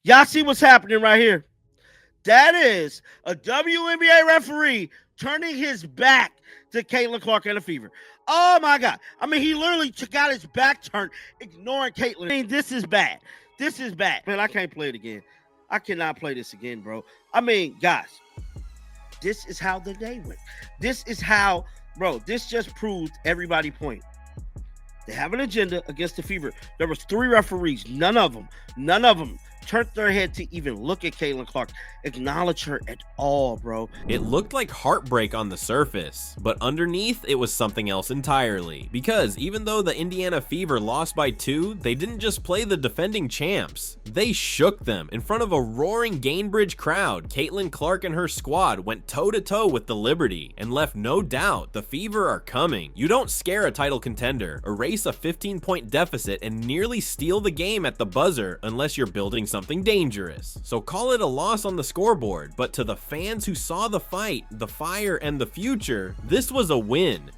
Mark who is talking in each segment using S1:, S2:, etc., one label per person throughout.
S1: Y'all see what's happening right here? That is a WNBA referee turning his back to Caitlin Clark and the Fever. Oh my God. I mean, he literally got his back turned, ignoring Caitlin. I mean, this is bad. This is bad. Man, I can't play it again. I cannot play this again, bro. I mean, guys, this is how the day went. This is how, bro, this just proved everybody point. They have an agenda against the Fever. There was 3 referees. None of them turned their head to even look at Caitlin Clark, acknowledge her at all, bro.
S2: It looked like heartbreak on the surface, but underneath it was something else entirely. Because even though the Indiana Fever lost by 2, they didn't just play the defending champs. They shook them in front of a roaring Gainbridge crowd. Caitlin Clark and her squad went toe-to-toe with the Liberty and left no doubt the Fever are coming. You don't scare a title contender, erase a 15-point deficit, and nearly steal the game at the buzzer unless you're building something dangerous. So call it a loss on the scoreboard, but to the fans who saw the fight, the fire, and the future, this was a win.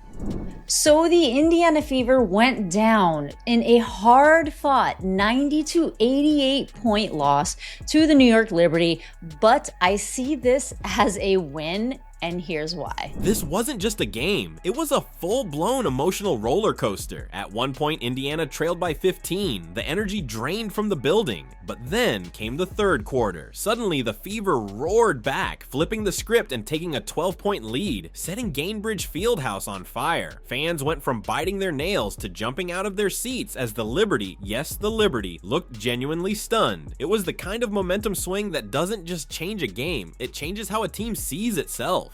S3: So the Indiana Fever went down in a hard-fought 90-88 point loss to the New York Liberty, but I see this as a win. And here's why.
S2: This wasn't just a game, it was a full-blown emotional roller coaster. At one point, Indiana trailed by 15, the energy drained from the building. But then came the third quarter. Suddenly, the Fever roared back, flipping the script and taking a 12-point lead, setting Gainbridge Fieldhouse on fire. Fans went from biting their nails to jumping out of their seats as the Liberty, yes, the Liberty, looked genuinely stunned. It was the kind of momentum swing that doesn't just change a game, it changes how a team sees itself.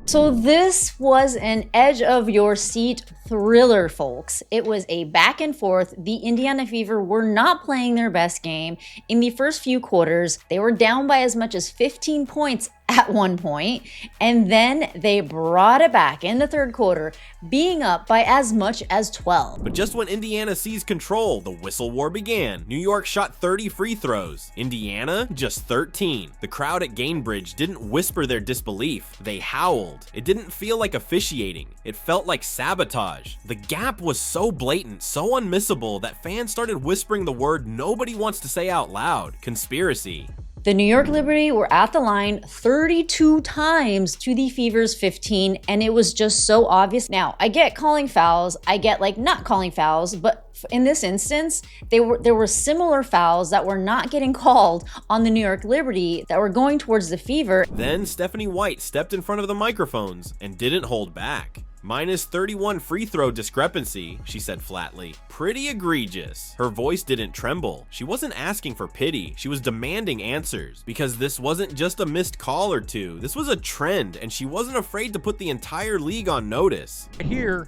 S3: So this was an edge of your seat thriller, folks. It was a back and forth. The Indiana Fever were not playing their best game. In the first few quarters, they were down by as much as 15 points at one point, and then they brought it back in the third quarter, being up by as much as 12.
S2: But just when Indiana seized control, the whistle war began. New York shot 30 free throws. Indiana, just 13. The crowd at Gainbridge didn't whisper their disbelief. They howled. It didn't feel like officiating. It felt like sabotage. The gap was so blatant, so unmissable, that fans started whispering the word nobody wants to say out loud: conspiracy.
S3: The New York Liberty were at the line 32 times to the Fever's 15, and it was just so obvious. Now, I get calling fouls, I get like not calling fouls, but in this instance, there were similar fouls that were not getting called on the New York Liberty that were going towards the Fever.
S2: Then Stephanie White stepped in front of the microphones and didn't hold back. Minus 31 free throw discrepancy, she said flatly. Pretty egregious. Her voice didn't tremble. She wasn't asking for pity, she was demanding answers. Because this wasn't just a missed call or two, this was a trend, and she wasn't afraid to put the entire league on notice.
S4: Here,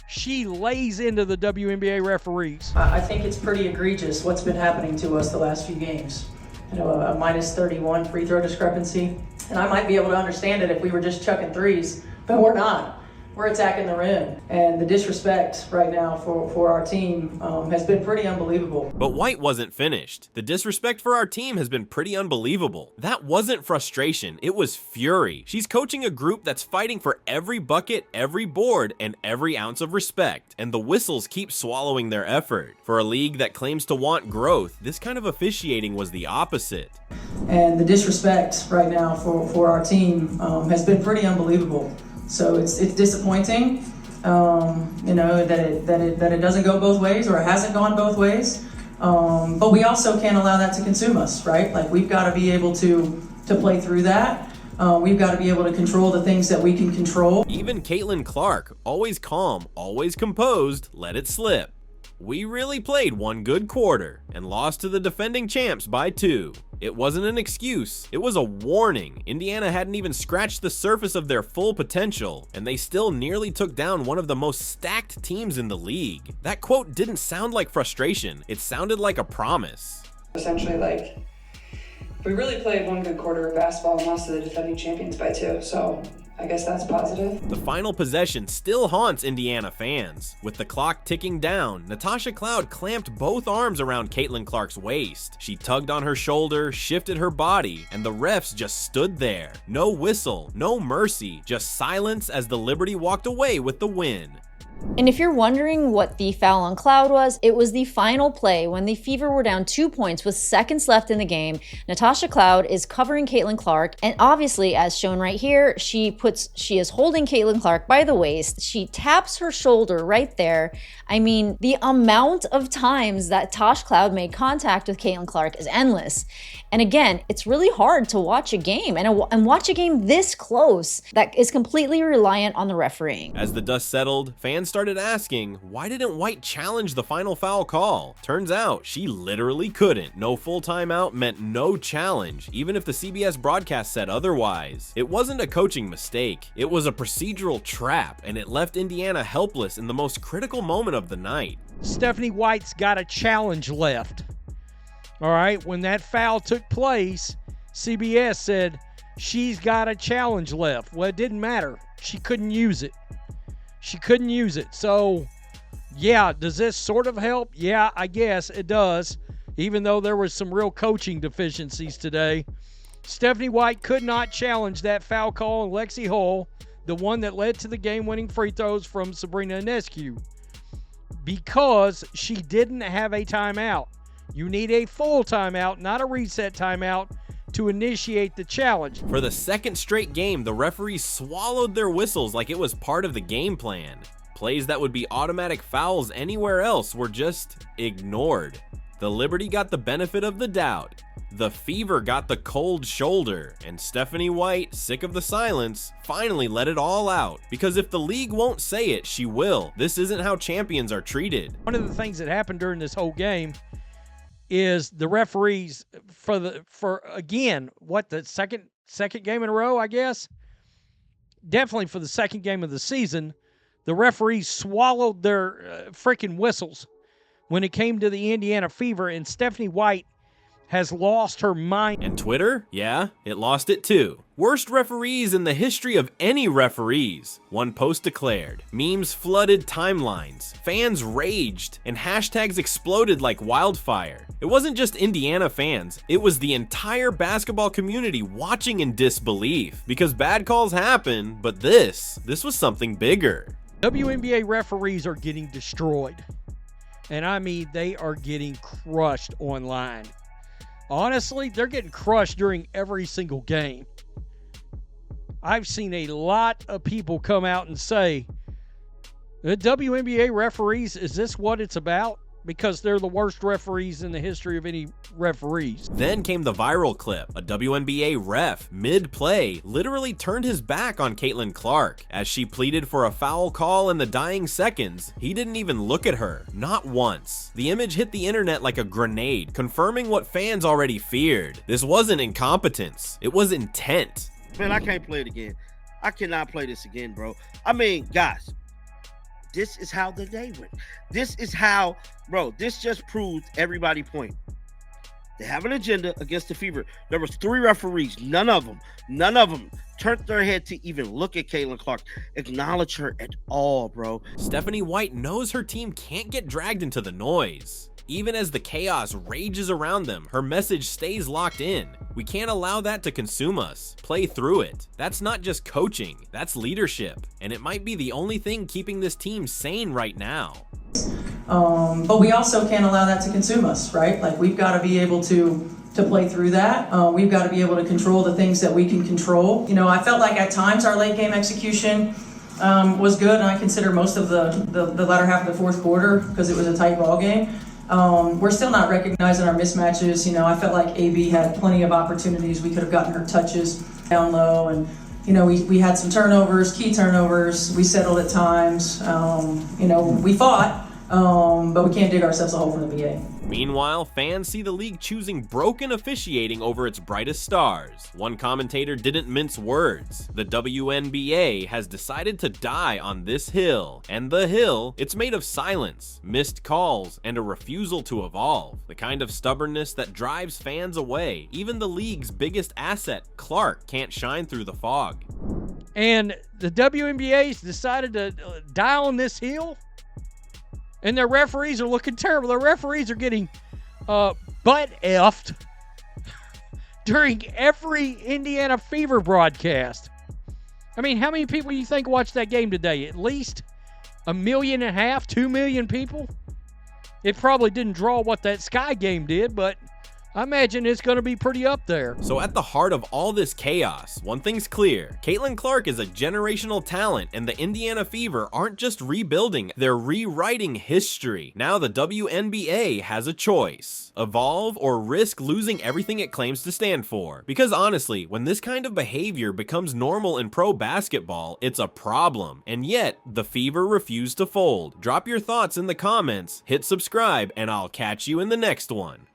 S4: she lays into the WNBA referees.
S5: I think it's pretty egregious what's been happening to us the last few games. You know, a minus 31 free throw discrepancy. And I might be able to understand it if we were just chucking threes, but we're not. We're attacking the rim, and the disrespect right now for our team has been pretty unbelievable.
S2: But White wasn't finished. The disrespect for our team has been pretty unbelievable. That wasn't frustration, it was fury. She's coaching a group that's fighting for every bucket, every board, and every ounce of respect, and the whistles keep swallowing their effort. For a league that claims to want growth, this kind of officiating was the opposite.
S5: And the disrespect right now for our team has been pretty unbelievable. So it's disappointing, you know, that it doesn't go both ways, or it hasn't gone both ways. But we also can't allow that to consume us, right? Like, we've got to be able to play through that. We've got to be able to control the things that we can control.
S2: Even Caitlin Clark, always calm, always composed, let it slip. We really played one good quarter and lost to the defending champs by 2. It wasn't an excuse, it was a warning. Indiana hadn't even scratched the surface of their full potential, and they still nearly took down one of the most stacked teams in the league. That quote didn't sound like frustration, it sounded like a promise.
S6: Essentially, like, we really played one good quarter of basketball and lost to the defending champions by 2, so I guess that's positive.
S2: The final possession still haunts Indiana fans. With the clock ticking down, Natasha Cloud clamped both arms around Caitlin Clark's waist. She tugged on her shoulder, shifted her body, and the refs just stood there. No whistle, no mercy, just silence as the Liberty walked away with the win.
S3: And if you're wondering what the foul on Cloud was, it was the final play when the Fever were down 2 points with seconds left in the game. Natasha Cloud is covering Caitlin Clark, and obviously, as shown right here, she is holding Caitlin Clark by the waist. She taps her shoulder right there. I mean, the amount of times that Tosh Cloud made contact with Caitlin Clark is endless. And again, it's really hard to watch a game and watch a game this close that is completely reliant on the refereeing.
S2: As the dust settled, fans started asking, why didn't White challenge the final foul call? Turns out she literally couldn't. No full timeout meant no challenge, even if the CBS broadcast said otherwise. It wasn't a coaching mistake, it was a procedural trap, and it left Indiana helpless in the most critical moment of the night.
S4: Stephanie White's got a challenge left. All right, when that foul took place, CBS said she's got a challenge left. Well, it didn't matter. She couldn't use it. So, yeah, does this sort of help? Yeah, I guess it does, even though there was some real coaching deficiencies today. Stephanie White could not challenge that foul call on Lexi Hull, the one that led to the game-winning free throws from Sabrina Ionescu, because she didn't have a timeout. You need a full timeout, not a reset timeout, to initiate the challenge.
S2: For the second straight game, the referees swallowed their whistles like it was part of the game plan. Plays that would be automatic fouls anywhere else were just ignored. The Liberty got the benefit of the doubt. The Fever got the cold shoulder, and Stephanie White, sick of the silence, finally let it all out. Because if the league won't say it, she will. This isn't how champions are treated.
S4: One of the things that happened during this whole game is the referees for again, the second game in a row, I guess? Definitely for the second game of the season, the referees swallowed their freaking whistles when it came to the Indiana Fever, and Stephanie White has lost her mind.
S2: And Twitter? Yeah, it lost it too. Worst referees in the history of any referees. One post declared. Memes flooded timelines. Fans raged. And hashtags exploded like wildfire. It wasn't just Indiana fans. It was the entire basketball community watching in disbelief. Because bad calls happen, but this was something bigger.
S4: WNBA referees are getting destroyed. And I mean, they are getting crushed online. Honestly, they're getting crushed during every single game. I've seen a lot of people come out and say, the WNBA referees, is this what it's about? Because they're the worst referees in the history of any referees.
S2: Then came the viral clip. A WNBA ref, mid-play, literally turned his back on Caitlin Clark. As she pleaded for a foul call in the dying seconds, he didn't even look at her. Not once. The image hit the internet like a grenade, confirming what fans already feared. This wasn't incompetence. It was intent.
S1: Man, I can't play it again. I cannot play this again, bro. I mean, guys, this is how the day went. This is how, bro, this just proved everybody's point. They have an agenda against the Fever. There was 3 referees. None of them turned their head to even look at Caitlin Clark, acknowledge her at all, bro.
S2: Stephanie White knows her team can't get dragged into the noise. Even as the chaos rages around them, her message stays locked in. We can't allow that to consume us. Play through it. That's not just coaching, that's leadership. And it might be the only thing keeping this team sane right now.
S5: But we also can't allow that to consume us, right? Like, we've got to be able to play through that. We've got to be able to control the things that we can control. You know, I felt like at times our late game execution was good, and I consider most of the latter half of the fourth quarter, because it was a tight ball game. We're still not recognizing our mismatches. You know, I felt like AB had plenty of opportunities. We could have gotten her touches down low, and you know, we had some turnovers, key turnovers. We settled at times. You know, we fought, but we can't dig ourselves a hole from the beginning.
S2: Meanwhile, fans see the league choosing broken officiating over its brightest stars. One commentator didn't mince words. The WNBA has decided to die on this hill. And the hill, it's made of silence, missed calls, and a refusal to evolve. The kind of stubbornness that drives fans away. Even the league's biggest asset, Clark, can't shine through the fog.
S4: And the WNBA's decided to die on this hill? And their referees are looking terrible. Their referees are getting butt effed during every Indiana Fever broadcast. I mean, how many people do you think watched that game today? At least 1.5 million, 2 million people. It probably didn't draw what that Sky game did, but I imagine it's going to be pretty up there.
S2: So at the heart of all this chaos, one thing's clear. Caitlin Clark is a generational talent, and the Indiana Fever aren't just rebuilding, they're rewriting history. Now the WNBA has a choice: evolve or risk losing everything it claims to stand for. Because honestly, when this kind of behavior becomes normal in pro basketball, it's a problem. And yet, the Fever refuse to fold. Drop your thoughts in the comments, hit subscribe, and I'll catch you in the next one.